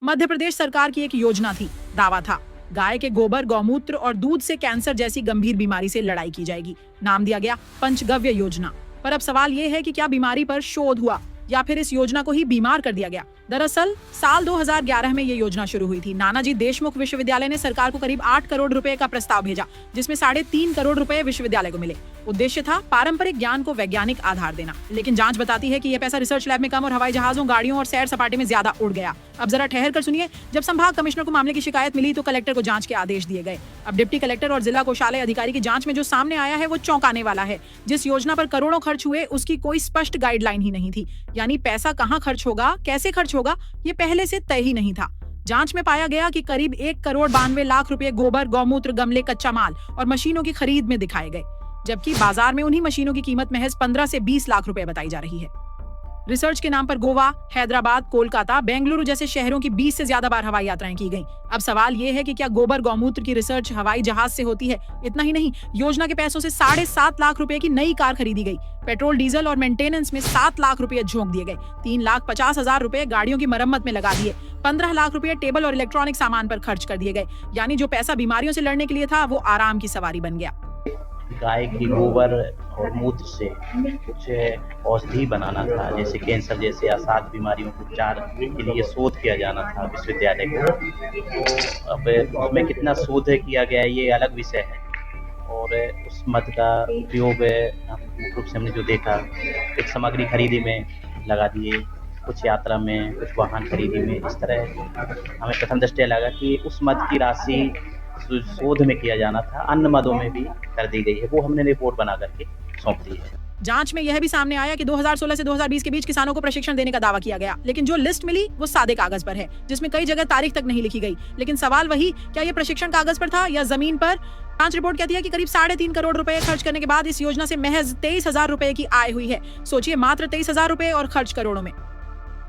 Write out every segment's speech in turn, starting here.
मध्य प्रदेश सरकार की एक योजना थी। दावा था गाय के गोबर, गौमूत्र और दूध से कैंसर जैसी गंभीर बीमारी से लड़ाई की जाएगी। नाम दिया गया पंचगव्य योजना। पर अब सवाल ये है कि क्या बीमारी पर शोध हुआ या फिर इस योजना को ही बीमार कर दिया गया। दरअसल साल 2011 में ये योजना शुरू हुई थी। नानाजी देशमुख विश्वविद्यालय ने सरकार को करीब 8 करोड़ रुपए का प्रस्ताव भेजा, जिसमें 3.5 करोड़ रुपए विश्वविद्यालय को मिले। उद्देश्य था पारंपरिक ज्ञान को वैज्ञानिक आधार देना। लेकिन जांच बताती है कि यह पैसा रिसर्च लैब में कम और हवाई जहाजों, गाड़ियों और सैर सपाटे में ज्यादा उड़ गया। अब जरा ठहर कर सुनिए। जब संभाग कमिश्नर को मामले की शिकायत मिली तो कलेक्टर को जांच के आदेश दिए गए। अब डिप्टी कलेक्टर और जिला कोषालय अधिकारी की जांच में जो सामने आया है वो चौंकाने वाला है। जिस योजना पर करोड़ों खर्च हुए उसकी कोई स्पष्ट गाइडलाइन ही नहीं थी। यानी पैसा कहाँ खर्च होगा, कैसे खर्च होगा, ये पहले से तय ही नहीं था। जांच में पाया गया कि करीब 1 करोड़ 92 लाख रुपए गोबर, गौमूत्र, गमले, कच्चा माल और मशीनों की खरीद में दिखाए गए, जबकि बाजार में उन्हीं मशीनों की कीमत महज 15 से 20 लाख रुपए बताई जा रही है। रिसर्च के नाम पर गोवा, हैदराबाद, कोलकाता, बेंगलुरु जैसे शहरों की 20 से ज्यादा बार हवाई यात्राएं की गईं। अब सवाल ये है कि क्या गोबर, गौमूत्र की रिसर्च हवाई जहाज से होती है? इतना ही नहीं, योजना के पैसों से 7.5 लाख रुपए की नई कार खरीदी गई। पेट्रोल, डीजल और मेंटेनेंस में 7 लाख रुपए झोंक दिए गए। 3,50,000 रुपए गाड़ियों की मरम्मत में लगा दिए। 15 लाख रुपए टेबल और इलेक्ट्रॉनिक सामान पर खर्च कर दिए गए। यानी जो पैसा बीमारियों से लड़ने के लिए था वो आराम की सवारी बन गया। गाय की गोबर और मूत्र से कुछ औषधि बनाना था, जैसे कैंसर जैसे असाध बीमारियों के उपचार के लिए शोध किया जाना था विश्वविद्यालय को। अब उसमें कितना शोध किया गया है ये अलग विषय है, और उस मद का उपयोग मुख्य रूप से हमने जो देखा, कुछ सामग्री खरीदी में लगा दिए, कुछ यात्रा में, कुछ वाहन खरीदी में। इस तरह हमें प्रथम दृष्टया लगा कि उस मद की राशि शोध में किया जाना था, अन्य मदों में भी कर दी गई है। वो हमने रिपोर्ट बना करके सौंप दी है। जांच में यह भी सामने आया कि 2016 से 2020 के बीच किसानों को प्रशिक्षण देने का दावा किया गया, लेकिन जो लिस्ट मिली वो सादे कागज पर है, जिसमें कई जगह तारीख तक नहीं लिखी गई। लेकिन सवाल वही, क्या ये प्रशिक्षण कागज पर था या जमीन पर? जांच रिपोर्ट कहती है कि करीब 3.5 करोड़ रुपए खर्च करने के बाद इस योजना से महज 23,000 रुपए की आय हुई है। सोचिए, मात्र 23,000 रुपए और खर्च करोड़ों में।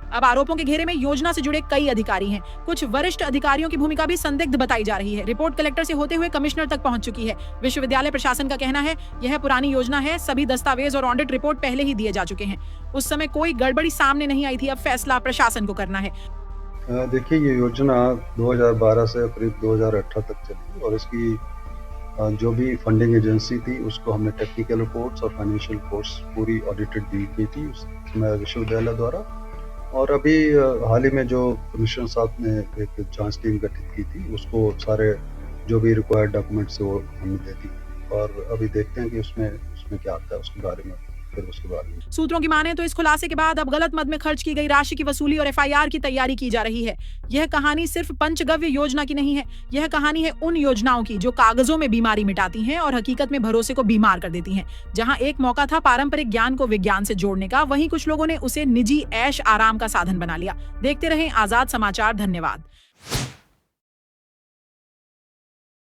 अब आरोपों के घेरे में योजना से जुड़े कई अधिकारी हैं। कुछ वरिष्ठ अधिकारियों की भूमिका भी संदिग्ध बताई जा रही है। रिपोर्ट कलेक्टर से होते हुए कमिश्नर तक पहुंच चुकी है। विश्वविद्यालय प्रशासन का कहना है यह पुरानी योजना है, सभी दस्तावेज और ऑडिट रिपोर्ट पहले ही दिए जा चुके हैं। उस समय कोई गड़बड़ी सामने नहीं आई थी। अब फैसला प्रशासन को करना है। देखिए, ये योजना 2012 से करीब 2018 तक चली और इसकी जो भी फंडिंग एजेंसी थी उसको हमने टेक्निकल रिपोर्ट्स और फाइनेंशियल रिपोर्ट्स पूरी ऑडिटेड दी गई थी उसमें विश्वविद्यालय द्वारा। और अभी हाल ही में जो कमिश्नर साहब ने एक जांच टीम गठित की थी, उसको सारे जो भी रिक्वायर्ड डॉक्यूमेंट्स वो हमने दे दी, और अभी देखते हैं कि उसमें क्या आता है उसके बारे में। सूत्रों की माने तो इस खुलासे के बाद अब गलत मद में खर्च की गई राशि की वसूली और FIR की तैयारी की जा रही है। यह कहानी सिर्फ पंचगव्य योजना की नहीं है, यह कहानी है उन योजनाओं की जो कागजों में बीमारी मिटाती हैं और हकीकत में भरोसे को बीमार कर देती हैं। जहां एक मौका था पारंपरिक ज्ञान को विज्ञान से जोड़ने का, वहीं कुछ लोगों ने उसे निजी ऐश आराम का साधन बना लिया। देखते रहें आजाद समाचार। धन्यवाद।